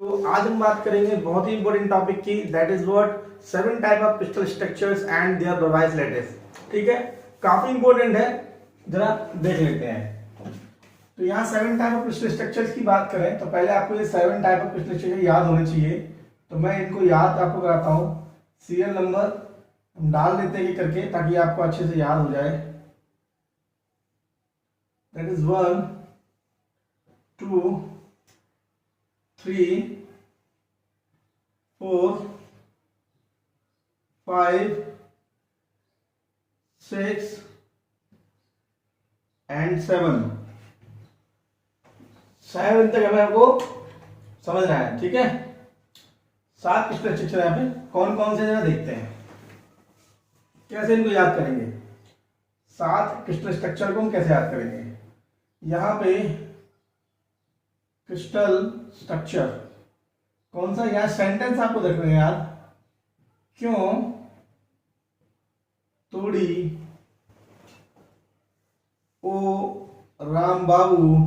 तो आज हम बात करेंगे बहुत ही इंपॉर्टेंट टॉपिक की, that is what 7 type of crystal structures and their revised latest. ठीक है, काफी इंपॉर्टेंट है, जरा देख लेते हैं। तो यहाँ 7 टाइप ऑफ क्रिस्टल स्ट्रक्चर्स की बात करें तो पहले आपको ये 7 टाइप ऑफ क्रिस्टल स्ट्रक्चर याद होने चाहिए। तो मैं इनको याद आपको कराता हूँ। सीरियल नंबर हम डाल देते हैं करके ताकि आपको अच्छे से याद हो जाए। दैट इज 1 2 3 4 5 6 एंड 7 तक हमें आपको समझना है। ठीक है, 7 क्रिस्टल स्ट्रक्चर यहाँ पे कौन कौन से जरा देखते हैं कैसे इनको याद करेंगे। 7 क्रिस्टल स्ट्रक्चर को हम कैसे याद करेंगे। यहाँ पे क्रिस्टल स्ट्रक्चर कौन सा, यहाँ सेंटेंस आपको देखना है यार। क्यों तोड़ी ओ राम बाबू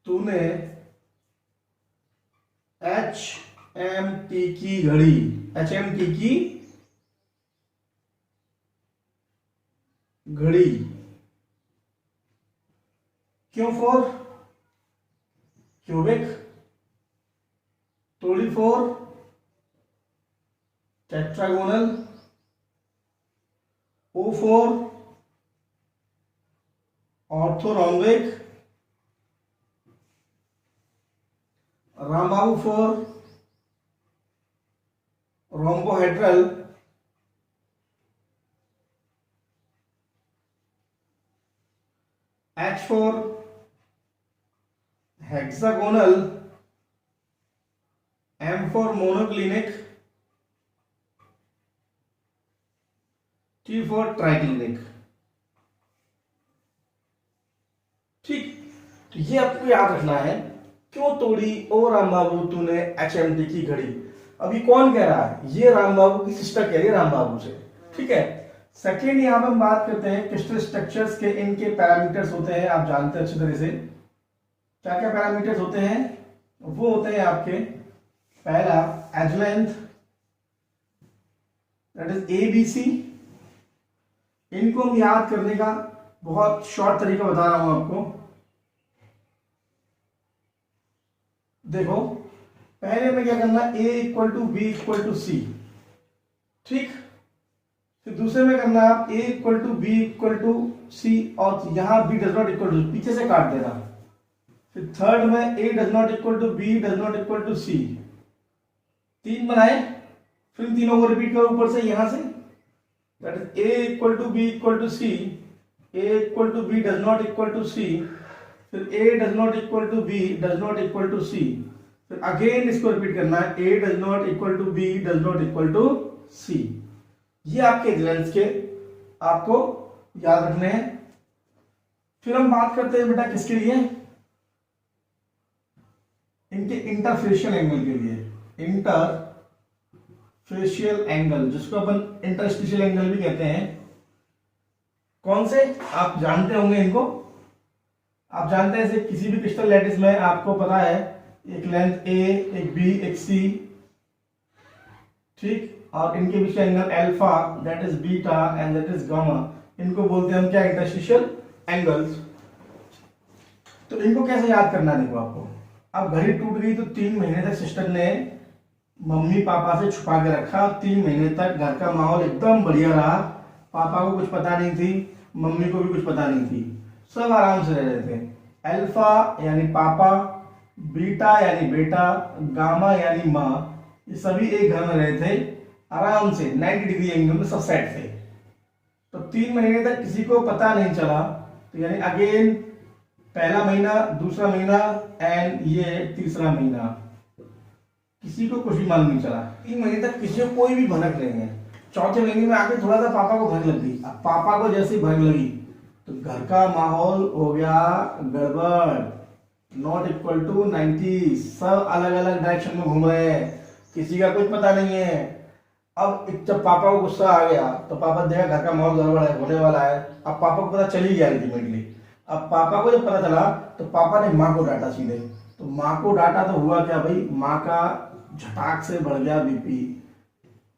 तूने HMT की घड़ी, HMT की घड़ी क्यों फॉर क्यूबिक, तोड़ी for tetragonal, O for orthorhombic, Rambabu for rhombohedral, H for hexagonal, M for monoclinic, T for triclinic. ठीक, तो ये आपको याद रखना है। क्यों तोड़ी ओ राम बाबू तूने HMT की घड़ी। अभी कौन कह रहा है, ये राम बाबू की सिस्टर कह रही है राम बाबू से। ठीक है, सेकेंड यहां पर हम बात करते हैं क्रिस्टल स्ट्रक्चर्स के, इनके पैरामीटर्स होते हैं, आप जानते हैं अच्छी तरह से। क्या क्या पैरामीटर्स होते हैं, वो होते हैं आपके, पहला edge length, that is ABC। इनको हम याद करने का बहुत शॉर्ट तरीका बता रहा हूं आपको। देखो, पहले में क्या करना, A equal to B equal to C। ठीक, फिर दूसरे में करना आप A equal to B equal to C और यहां B does not equal to, पीछे से काट देना। फिर थर्ड में A does not equal to B does not equal to C। 3 बनाए, फिर तीनों को रिपीट करो ऊपर से यहां से। That is A equal to B equal to C, A equal to B does not equal to C, फिर A does not equal to B does not equal to C। फिर अगेन इसको repeat करना है, A does not equal to B does not equal to C। ये आपके exams के आपको याद रखने हैं। फिर हम बात करते हैं बेटा किसके लिए, इनके इंटरफेशियल एंगल के लिए। इंटरफेशियल एंगल, जिसको अपन इंटरस्टिशियल एंगल भी कहते हैं। कौन से आप जानते होंगे इनको, आप जानते हैं जैसे किसी भी क्रिस्टल लैटिस में आपको पता है एक लेंथ A, एक B, एक C। ठीक, और इनके बीच angle alpha, that is beta and that is gamma. इनको बोलते हैं हम क्या, इंटरस्टिशियल एंगल्स। तो इनको कैसे याद करना है, देखो आपको। अब घड़ी टूट गई तो 3 महीने तक सिस्टर ने मम्मी पापा से छुपा के रखा। 3 महीने तक घर का माहौल एकदम बढ़िया रहा। पापा को कुछ पता नहीं थी, मम्मी को भी कुछ पता नहीं थी, सब आराम से रह रहे थे। अल्फा यानी पापा, बीटा यानी बेटा, गामा यानी माँ, ये सभी एक घर में रहे थे आराम से 90 डिग्री एंगल में, सब सेट थे। तो 3 महीने तक किसी को पता नहीं चला। तो यानी अगेन पहला महीना, दूसरा महीना एंड ये तीसरा महीना, किसी को कुछ भी मालूम नहीं चला। 3 महीने तक किसी को कोई भी भनक नहीं है। चौथे महीने में आके थोड़ा सा पापा को भनक लग गई। अब पापा को जैसी भनक लगी तो घर का माहौल हो गया गड़बड़, नॉट इक्वल टू 90, सब अलग अलग डायरेक्शन में घूम रहे हैं, किसी का कुछ पता नहीं है। अब जब पापा को गुस्सा आ गया तो पापा देखा घर का माहौल गड़बड़ है, होने वाला है। अब पापा को पता चल ही गया अल्टीमेटली। अब पापा को जब पता चला तो पापा ने माँ को डांटा सीधे, तो माँ को डाटा तो हुआ क्या भाई, माँ का झटाक से बढ़ गया बीपी।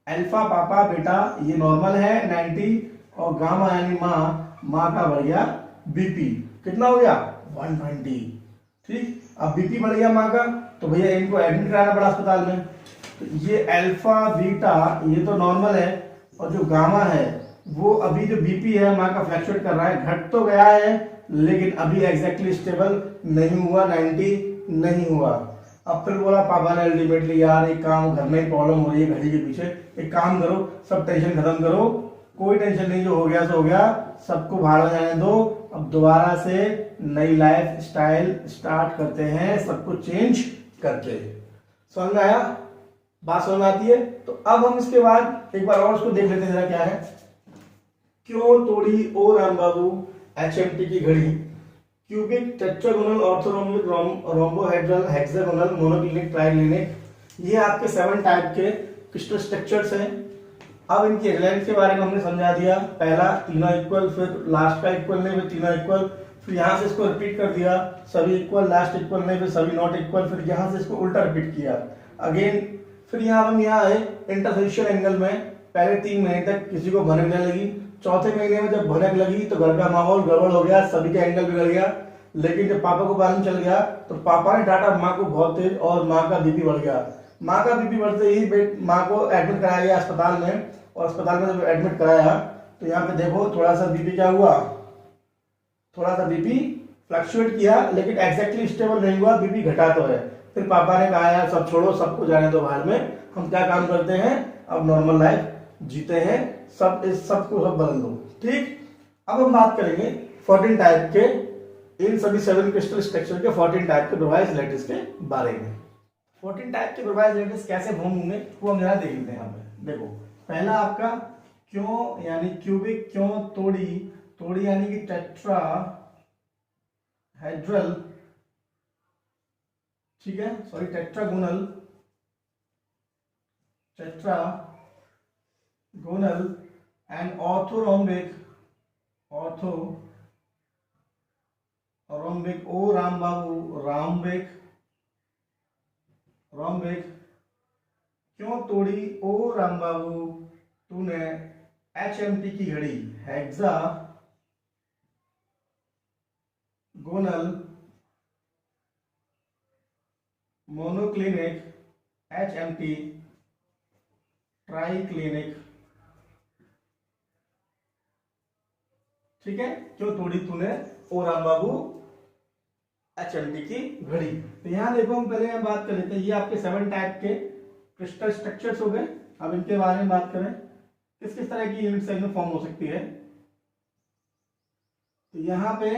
अल्फा पापा बेटा ये नॉर्मल है 90, और गामा यानी माँ का बढ़ गया बीपी, कितना हो गया 120। ठीक, अब बीपी बढ़ गया माँ का, तो भैया इनको एडमिट कराना पड़ा अस्पताल में। तो ये अल्फा बीटा ये तो नॉर्मल है, और जो गामा है वो अभी जो बीपी है माँ का फ्लक्चुएट कर रहा है, घट तो गया है लेकिन अभी एग्जैक्टली स्टेबल नहीं हुआ, 90 नहीं हुआ। अब फिर बोला पापा ने अल्टीमेटली, यार एक काम, घर में प्रॉब्लम हो रही है घड़ी के पीछे, एक काम करो सब टेंशन खत्म करो, कोई टेंशन नहीं, जो हो गया सो हो गया, सबको बाहर हो जाने दो, अब दोबारा से नई लाइफ स्टाइल स्टार्ट करते हैं, सब कुछ चेंज करते हैं। समझ में आया, बात समझ में आती है? तो अब हम इसके बाद एक बार और उसको देख लेते हैं जरा क्या है। क्यों तोड़ी ओ राम बाबू HMT की घड़ी, cubic tetragonal orthorhombic rhombohedral hexagonal monoclinic triclinic, ये आपके 7 टाइप के क्रिस्टल स्ट्रक्चर्स हैं। अब इनकी एलाइंस के बारे में हमने समझा दिया, पहला तीनों इक्वल, फिर लास्ट का इक्वल नहीं, फिर तीनों इक्वल, फिर यहाँ से इसको रिपीट कर दिया सभी इक्वल, लास्ट इक्वल नहीं, फिर सभी नॉट इक्वल, फिर यहाँ से इसको उल्टा रिपीट किया अगेन। फिर हम यहाँ आए इंटरसेक्शन एंगल में, पहले 3 महीने तक किसी को भनक नहीं लगी, चौथे महीने में जब भनक लगी तो घर का माहौल गड़बड़ हो गया, सभी का एंगल बिगड़ गया। लेकिन जब पापा को मालूम चल गया तो पापा ने डांटा माँ को बहुत तेज, और माँ का बीपी बढ़ गया। माँ का बीपी बढ़ते ही माँ को एडमिट कराया गया अस्पताल में, और अस्पताल में जब एडमिट कराया तो यहाँ पे देखो थोड़ा सा बीपी क्या हुआ, थोड़ा सा बीपी फ्लक्चुएट किया, लेकिन एग्जैक्टली स्टेबल नहीं हुआ, बीपी घटा तो है। फिर पापा ने कहा यार सब छोड़ो, सबको जाने दो बाहर में, हम क्या काम करते हैं, अब नॉर्मल लाइफ जीते हैं, सब इस सबको सब बदल दो। ठीक, अब हम बात करेंगे 14 टाइप के, इन सभी 7 क्रिस्टल स्ट्रक्चर के 14 टाइप के प्रोवाइज लैटिस के बारे में। 14 टाइप के प्रोवाइज लैटिस कैसे फॉर्म होंगे वो हम जरा देख लेते हैं। यहाँ पे देखो, पहला आपका क्यों यानी क्यूबिक, क्यों तोड़ी, तोड़ी यानी कि टेट्रा हेड्रल, ठीक है, sorry tetragonal, tetragonal and orthorhombic, orthorhombic ओ राम बाबू रामबिक, रोम्बिक। क्यों तोड़ी ओ राम बाबू तूने HMT की घड़ी, हेक्सागोनल मोनोक्लिनिक HMT ट्राइक्लिनिक, ठीक है, क्यों तोड़ी तूने ओ राम बाबू HMT की घड़ी। तो यहां देखो हम पहले यहाँ बात कर लेते हैं, ये आपके 7 टाइप के क्रिस्टल स्ट्रक्चर्स हो गए। अब इनके बारे में बात करें किस किस तरह की यूनिट सेल में फॉर्म हो सकती है। तो यहाँ पे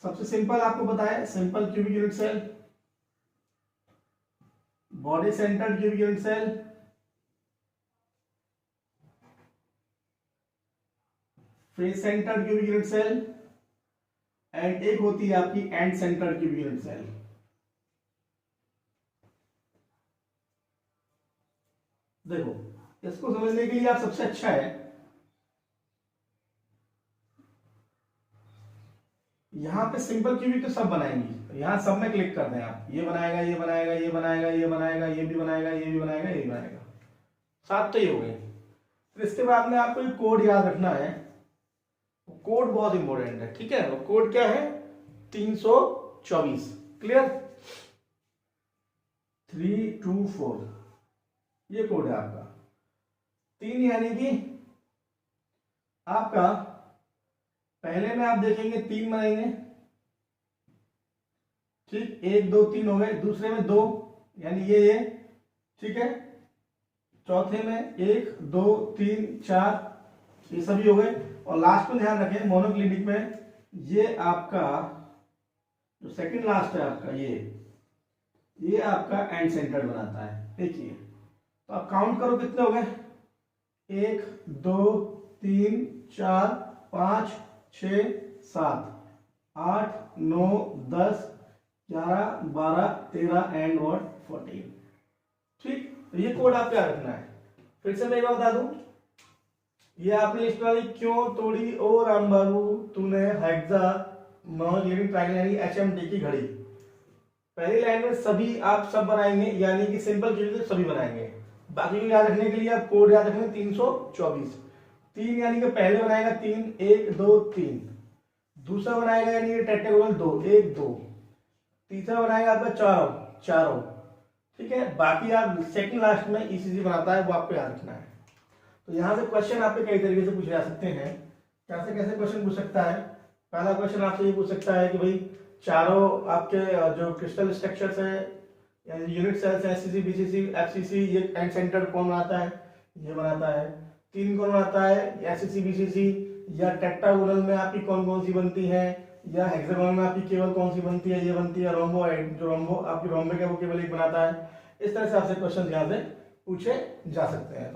सबसे सिंपल आपको बताया, simple cubic unit cell, body centred cubic unit cell, face centred cubic unit cell, and एक होती है आपकी end centred cubic unit cell. देखो इसको समझने के लिए आप सबसे अच्छा है यहां पे सिंपल क्यूबिक तो सब बनाएंगे, यहां सब में क्लिक कर दें आप, ये बनाएगा, ये बनाएगा, ये बनाएगा, ये बनाएगा, ये भी बनाएगा, ये भी बनाएगा, ये भी बनाएगा, 7 तो ही हो गए। फिर इसके बाद में आपको एक कोड याद रखना है, कोड बहुत इंपॉर्टेंट है, ठीक है। वो कोड क्या है, 324, क्लियर, 324 ये कोड है आपका। 3 यानी कि आपका पहले में आप देखेंगे 3 बनाएंगे, ठीक, 1 2 3 हो गए, दूसरे में 2 यानी ये, ठीक है, चौथे में 1 2 3 4 ये सभी हो गए, और लास्ट में ध्यान रखें मोनोक्लिनिक में ये आपका जो सेकंड लास्ट है आपका ये आपका एंड सेंटर बनाता है। देखिए तो आप काउंट करो कितने हो गए, 1 2 3 4 5 6 7 8 9 10 11 12 13 एंड 14, ठीक। तो ये कोड आप क्या रखना है, फिर से मैं एक बार बता दूं, ये आपने लिस्ट वाली क्यों तोड़ी ओ राम बाबू तूने हेक्सा मोनोक्लिनिक ट्राइक्लिनिक HMT की घड़ी, पहली लाइन में सभी आप सब बनाएंगे, यानी कि सिंपल चीजें सभी बनाएंगे। बाकी को याद रखने के लिए आप कोड याद रखेंगे 324। 3 यानी कि पहले बनाएगा 3, 1 2 3। दूसरा बनाएगा यानी कि टेट्रागोनल 2, 1 2। तीसरा बनाएगा आपका चारों। ठीक है, बाकी आप सेकंड लास्ट में ईसीजी बनाता है, वो आपको याद रखना है। तो यहाँ से क्वेश्चन आपके कई तरीके से पूछे जा सकते हैं। कैसे कैसे क्वेश्चन पूछ सकता है? पहला क्वेश्चन आपसे ये पूछ सकता है कि भाई चारों आपके जो क्रिस्टल स्ट्रक्चर्स है यानी यूनिट सेल्स है, एससीसी, बीसीसी, एफसीसी, ये एंड सेंटर कौन बनाता है? ये बनाता है। 3 कौन बनाता है? SCC, BCC. या टेट्रागोनल में आपकी कौन कौन सी बनती है, या हेक्सागोनल में आपकी केवल कौन सी बनती है? ये बनती है रोम्बोइड, जो रोम्बो आपकी रोम्बिक है वो केवल एक बनाता है। इस तरह से आपसे क्वेश्चन यहाँ से पूछे जा सकते हैं।